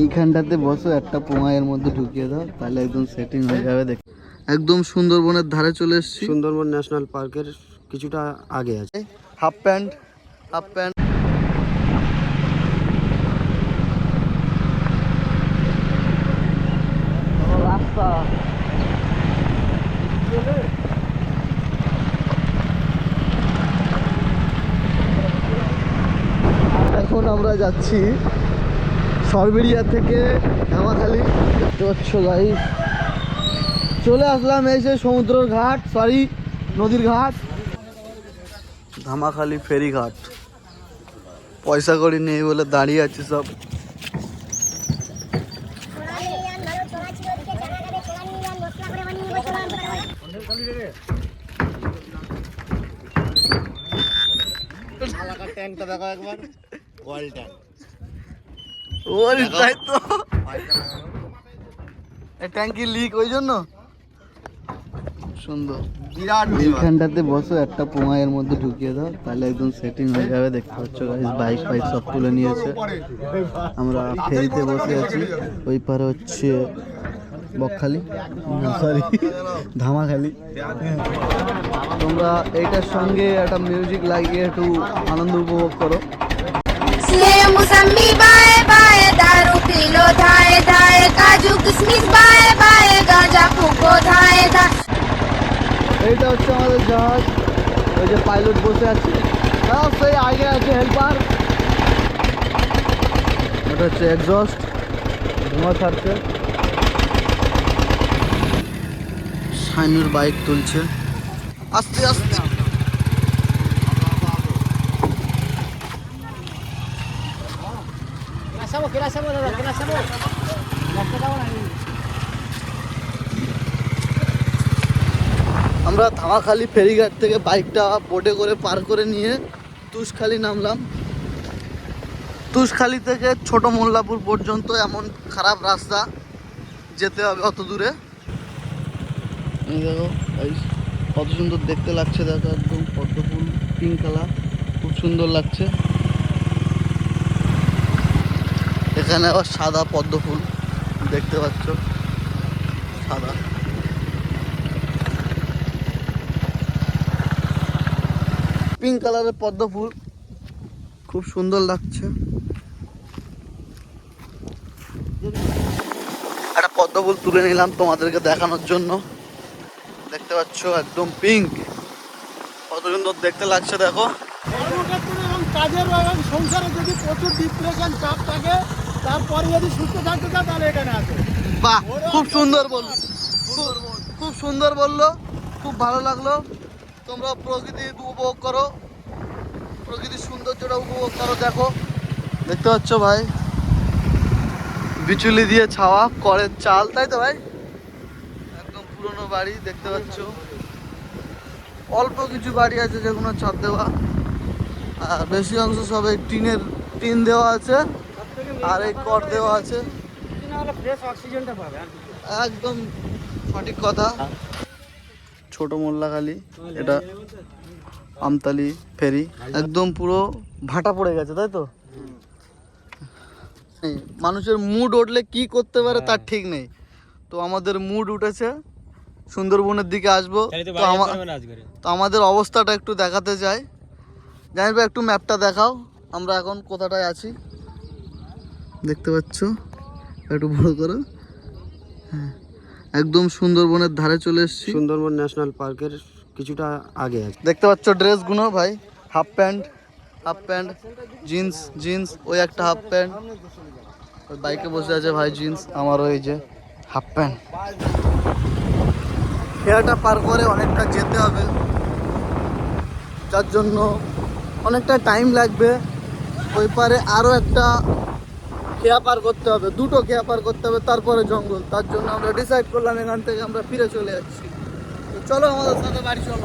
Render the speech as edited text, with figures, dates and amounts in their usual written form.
এইখানটাতে বসো, একটা পোঙায়ের মধ্যে ঢুকিয়ে দাও, তাহলে একদম সেটিং হয়ে যাবে। দেখ একদম সুন্দরবনের ধারে চলে এসেছি। সুন্দরবন ন্যাশনাল পার্কের কিছুটা আগে আছে। হাফ প্যান্ট হাফ প্যান্ট রাস্তা। এখন আমরা যাচ্ছি সরবেরিয়া থেকে ধামাখালি। দেখতে পাচ্ছ গাইস, চলে আসলাম এই যে সমুদ্রের ঘাট, সরি নদীর ঘাট, ধামাখালি ফেরি ঘাট। পয়সা কড়ি নেই বলে দাঁড়িয়ে আছে সব। ট্যাঙ্কটা দেখো একবার, ওয়াল ট্যাঙ্ক। ওই তাই তো, এই ট্যাঙ্কি লিক, ওই জন্য সুন্দর। এইখানটাতে বসো, একটা পোঙায়ের মধ্যে ঢুকিয়ে দাও, তাহলে একদম সেটিং হয়ে যাবে। দেখতে পাচ্ছ গাইস, বাইক ফাইক সব তুলে নিয়েছে। আমরা ফেরিতে বসে আছি। ওই পারে হচ্ছে বকখালি, সরি ধামাখালি। তোমরা এইটার সঙ্গে একটা মিউজিক লাগিয়ে একটু আনন্দ উপভোগ করো। मौसमी बाय बाय दारू पी लो धाए धाए काजू किशमिश बाय बाय गांजा फूको धाए धाए। এইটা হচ্ছে আমাদের জাহাজ, ওই যে পাইলট বসে আছে, সেই আগে আছে হেল্পার। এটা হচ্ছে এক্সস্ট, ধোঁয়া ছাড়ছে। শাইনুর বাইক তুলছে আস্তে আস্তে। আমরা ধামাখালি ফেরিঘাট থেকে বাইকটা বোটে করে পার করে নিয়ে তুষখালি নামলাম। তুষখালি থেকে ছোট মোল্লাপুর পর্যন্ত এমন খারাপ রাস্তা, যেতে হবে অত দূরে। এই দেখো কত সুন্দর দেখতে লাগছে, দেখো একদম পদ্ম ফুল, পিঙ্ক কালার, খুব সুন্দর লাগছে। এখানে আবার সাদা পদ্ম ফুল দেখতে পাচ্ছ, সাদা। পিঙ্ক কালারের পদ্ম ফুল খুব সুন্দর লাগছে। একটা পদ্ম ফুল তুলে নিলাম তোমাদেরকে দেখানোর জন্য। দেখতে পাচ্ছ একদম পিঙ্ক, কত সুন্দর দেখতে লাগছে। দেখো কাজের সংসারে যদি প্রচুর ডিপ্রেশন চাপ থাকে, তারপরে যদি সুস্থ থাকতে চায় তাহলে এখানে আসে। বাহ, খুব সুন্দর বললো, খুব সুন্দর বললো, খুব ভালো লাগলো। তোমরা প্রকৃতি উপভোগ করো, প্রকৃতির সৌন্দর্যটা উপভোগ করো। দেখো দেখতে পাচ্ছ ভাই, বিচুলি দিয়ে ছাওয়া, খড়ের চাল, তাই তো ভাই? একদম পুরনো বাড়ি দেখতে পাচ্ছ। অল্প কিছু বাড়ি আছে যেগুলো ছাদ দেওয়া, আর বেশি অংশ সব এই টিন দেওয়া আছে, আর এই খড় দেওয়া আছে। একদম সঠিক কথা। ছোট মোল্লাখালি, এটা আমতালি ফেরি, একদম পুরো ভাটা পড়ে গেছে, তাই তো? মানুষের মুড উঠলে কি করতে পারে তার ঠিক নেই। তো আমাদের মুড উঠেছে, সুন্দরবনের দিকে আসবো। তো আমাদের অবস্থাটা একটু দেখাতে চাই। জানিস একটু ম্যাপটা দেখাও, আমরা এখন কোথাটায় আছি দেখতে পাচ্ছ, একটু বড় করো। হ্যাঁ, একদম সুন্দরবনের ধারে চলে এসেছি। সুন্দরবন ন্যাশনাল পার্কের কিছুটা আগে আছে। দেখতে পাচ্ছ ড্রেসগুলো ভাই, হাফ প্যান্ট জিন্স, ওই একটা হাফ প্যান্ট। ওই বাইকে বসে আছে ভাই জিন্স, আমারও এই যে হাফ প্যান্ট। খেয়াটা পার করে অনেকটা যেতে হবে, যার জন্য অনেকটা টাইম লাগবে। ওই পারে আরও একটা খেয়া পার করতে হবে, দুটো খেয়া পার করতে হবে, তারপরে জঙ্গল। তার জন্য আমরা ডিসাইড করলাম এখান থেকে আমরা ফিরে চলে যাচ্ছি। তো চলো আমাদের সাথে বাড়ি চলো।